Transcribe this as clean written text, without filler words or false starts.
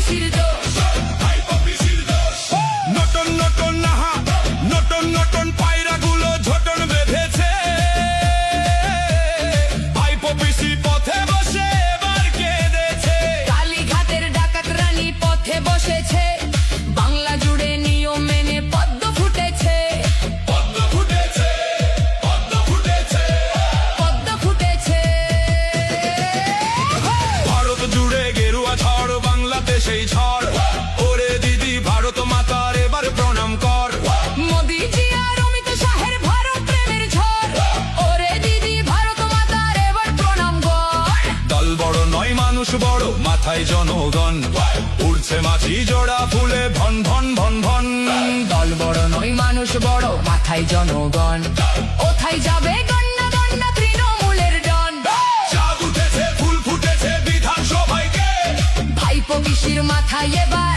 পিসির দোষ, Norton Norton Naha Norton Norton পায়রাগুলো ঝটন বেঁধেছে, ভাইপো পিসি পথে বসে এবার কেঁদেছে। কালীঘাটের ডাকাত রানী পথে বসেছে, বাংলা জুড়ে নিয়ম মেনে পদ্ম ফুটেছে, পদ্ম ফুটেছে, পদ্ম ফুটেছে, পদ্ম ফুটেছে। ভারত জুড়ে গেরুয়া ঝড়, বাংলাদেশেই ঝড়। ওরে দিদি ভারত মাতার এবার প্রণাম কর। মোদিজি আর অমিত শাহের ভারত প্রেমের ঝড়, ওরে দিদি ভারত মাতার এবার প্রণাম কর। দল বড় নয় মানুষ বড়, মাথায় জনগণ, উড়ছে মাছি জোড়া ফুলে ভন ভন ভন ভন। দল বড় নয় মানুষ বড়, মাথায় জনগণ, কোথায় যাবে গন্না গন্না তৃণমূলের ডন। চাঁদ উঠেছে ফুল ফুটেছে বিধানসভায় কে, ভাইপো পিসির মাথায় এবার